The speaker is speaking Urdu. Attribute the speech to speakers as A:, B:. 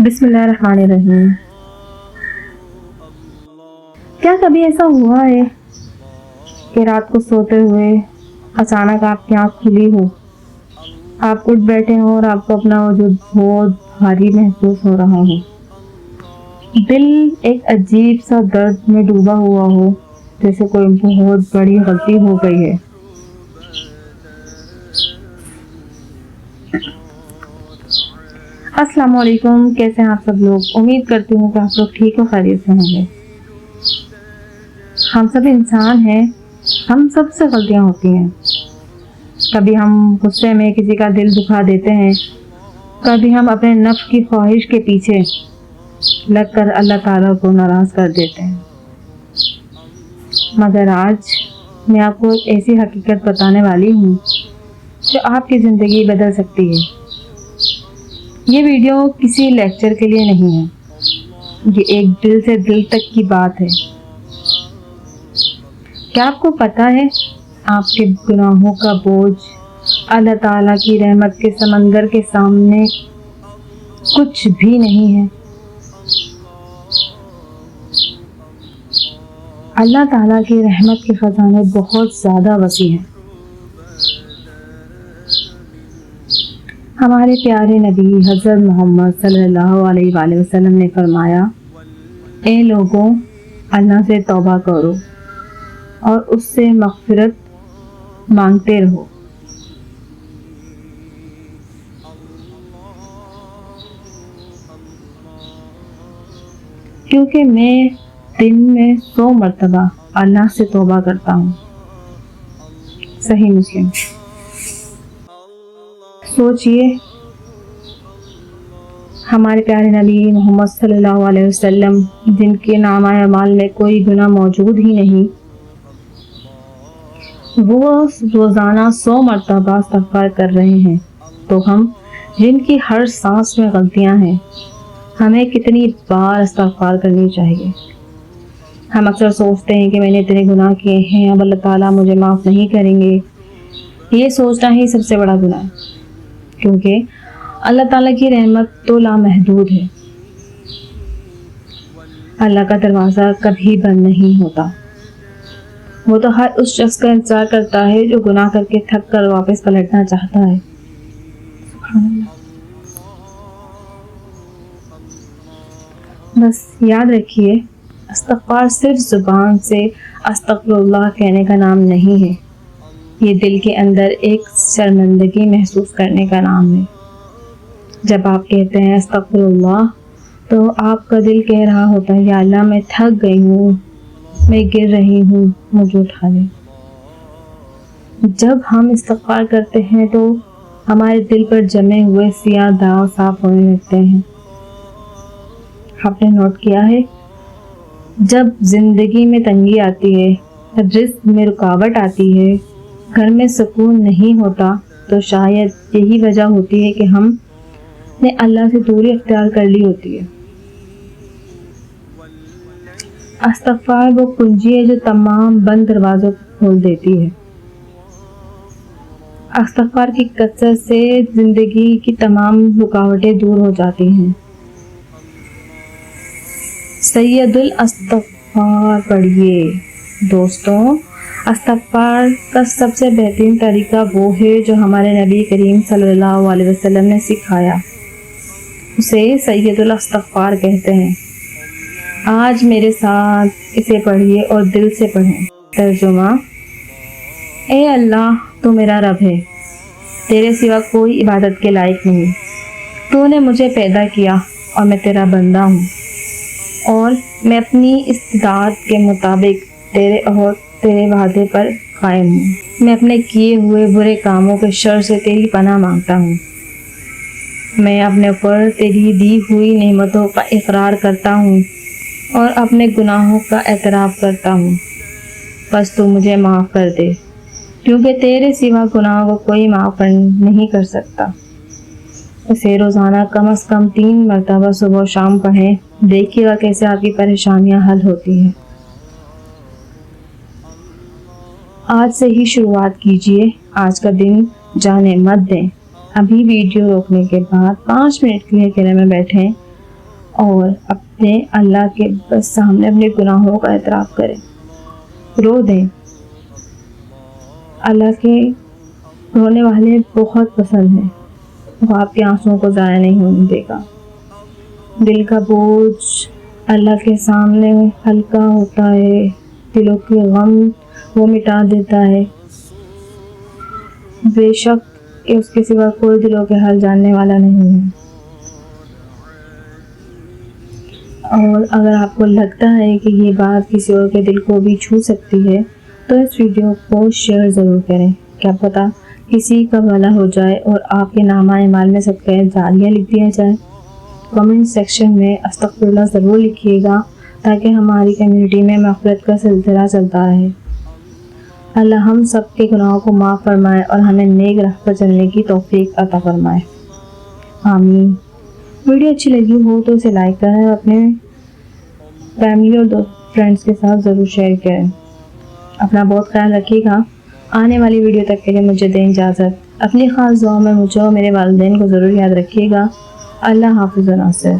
A: بسم اللہ الرحمن الرحیم۔ کیا کبھی ایسا ہوا ہے کہ رات کو سوتے ہوئے اچانک آپ کی آنکھ کھلی ہو، آپ اٹھ بیٹھے ہوں اور آپ کو اپنا وجود بہت بھاری محسوس ہو رہا ہو، دل ایک عجیب سا درد میں ڈوبا ہوا ہو، جیسے کوئی بہت بڑی غلطی ہو گئی ہے۔ السلام علیکم، کیسے ہیں آپ سب لوگ؟ امید کرتی ہوں کہ آپ لوگ ٹھیک و خیریت سے ہوں گے۔ ہم سب انسان ہیں، ہم سب سے غلطیاں ہوتی ہیں۔ کبھی ہم غصے میں کسی کا دل دکھا دیتے ہیں، کبھی ہم اپنے نفس کی خواہش کے پیچھے لگ کر اللہ تعالیٰ کو ناراض کر دیتے ہیں۔ مگر آج میں آپ کو ایک ایسی حقیقت بتانے والی ہوں جو آپ کی زندگی بدل سکتی ہے۔ یہ ویڈیو کسی لیکچر کے لیے نہیں ہے، یہ ایک دل سے دل تک کی بات ہے۔ کیا آپ کو پتا ہے آپ کے گناہوں کا بوجھ اللہ تعالیٰ کی رحمت کے سمندر کے سامنے کچھ بھی نہیں ہے؟ اللہ تعالیٰ کی رحمت کے خزانے بہت زیادہ وسیع ہیں۔ ہمارے پیارے نبی حضرت محمد صلی اللہ علیہ وآلہ وسلم نے فرمایا، اے لوگوں، اللہ سے توبہ کرو اور اس سے مغفرت مانگتے رہو۔ کیونکہ میں دن میں 100 مرتبہ اللہ سے توبہ کرتا ہوں۔ صحیح مسلم۔ سوچئے، ہمارے پیارے نبی محمد صلی اللہ علیہ وسلم جن کے نامہ اعمال میں کوئی گناہ موجود ہی نہیں، وہ روزانہ 100 مرتبہ استغفار کر رہے ہیں، تو ہم جن کی ہر سانس میں غلطیاں ہیں، ہمیں کتنی بار استغفار کرنی چاہیے؟ ہم اکثر سوچتے ہیں کہ میں نے اتنے گناہ کیے ہیں، اب اللہ تعالیٰ مجھے معاف نہیں کریں گے۔ یہ سوچنا ہی سب سے بڑا گناہ ہے، کیونکہ اللہ تعالیٰ کی رحمت تو لامحدود ہے۔ اللہ کا دروازہ کبھی بند نہیں ہوتا، وہ تو ہر اس شخص کا انتظار کرتا ہے جو گناہ کر کے تھک کر واپس پلٹنا چاہتا ہے۔ بس یاد رکھیے، استغفار صرف زبان سے استغفر اللہ کہنے کا نام نہیں ہے، یہ دل کے اندر ایک شرمندگی محسوس کرنے کا نام ہے۔ جب آپ کہتے ہیں استغفر اللہ، تو آپ کا دل کہہ رہا ہوتا ہے، یا اللہ میں تھک گئی ہوں، میں گر رہی ہوں، مجھے اٹھا لے۔ جب ہم استغفار کرتے ہیں تو ہمارے دل پر جمے ہوئے سیاہ داغ صاف ہونے لگتے ہیں۔ آپ نے نوٹ کیا ہے، جب زندگی میں تنگی آتی ہے، جب رزق میں رکاوٹ آتی ہے، گھر میں سکون نہیں ہوتا، تو شاید یہی وجہ ہوتی ہے کہ ہم نے اللہ سے دوری اختیار کر لی ہوتی ہے۔ استغفار وہ کنجی ہے جو تمام بند دروازوں کو کھول دیتی ہے۔ استغفار کی کثرت سے زندگی کی تمام رکاوٹیں دور ہو جاتی ہیں۔ سید الاستغفار پڑھیے۔ دوستوں، استغفار کا سب سے بہترین طریقہ وہ ہے جو ہمارے نبی کریم صلی اللہ علیہ وسلم نے سکھایا، اسے سید الاستغفار کہتے ہیں۔ آج میرے ساتھ اسے پڑھیے اور دل سے پڑھیں۔ ترجمہ: اے اللہ، تو میرا رب ہے، تیرے سوا کوئی عبادت کے لائق نہیں، تو نے مجھے پیدا کیا اور میں تیرا بندہ ہوں، اور میں اپنی استطاعت کے مطابق تیرے وعدے پر قائم ہوں۔ میں اپنے کیے ہوئے برے کاموں کے شر سے تیری پناہ مانگتا ہوں۔ میں اپنے اوپر تیری دی ہوئی نعمتوں کا اقرار کرتا ہوں اور اپنے گناہوں کا اعتراف کرتا ہوں، بس تو مجھے معاف کر دے، کیونکہ تیرے سوا گناہوں کو کوئی معاف نہیں کر سکتا۔ اسے روزانہ کم از کم 3 مرتبہ صبح و شام پڑھیں، دیکھیے گا کیسے آپ کی پریشانیاں حل ہوتی ہیں۔ آج سے ہی شروعات کیجیے، آج کا دن جانے مت دیں۔ ابھی ویڈیو روکنے کے بعد 5 منٹ کے لیے اکیلے میں بیٹھیں اور اپنے اللہ کے سامنے اپنے گناہوں کا اعتراف کریں، رو دیں۔ اللہ کے رونے والے بہت پسند ہیں، وہ آپ کے آنسوؤں کو ضائع نہیں ہونے دے گا۔ دل کا بوجھ اللہ کے سامنے ہلکا ہوتا ہے، دلوں کے غم وہ مٹا دیتا ہے۔ بے شک کہ اس کے سوا کوئی دلوں کے حال جاننے والا نہیں ہے۔ اور اگر آپ کو لگتا ہے کہ یہ بات کسی اور کے دل کو بھی چھو سکتی ہے تو اس ویڈیو کو شیئر ضرور کریں، کیا پتہ کسی کا بھلا ہو جائے اور آپ کے نامہ اعمال میں صدقہ جاریہ لکھ دیا جائے۔ کمنٹ سیکشن میں استغفر اللہ ضرور لکھیے گا تاکہ ہماری کمیونٹی میں مغفرت کا سلسلہ چلتا رہے۔ اللہ ہم سب کے گناہوں کو معاف فرمائے اور ہمیں نیک راہ پر چلنے کی توفیق عطا فرمائے، آمین۔ ویڈیو اچھی لگی ہو تو اسے لائک کریں اور اپنے فیملی اور فرینڈس کے ساتھ ضرور شیئر کریں۔ اپنا بہت خیال رکھیے گا۔ آنے والی ویڈیو تک کے لیے مجھے دیں اجازت۔ اپنی خاص دعاؤں میں مجھے اور میرے والدین کو ضرور یاد رکھیے گا۔ اللہ حافظ و ناصر۔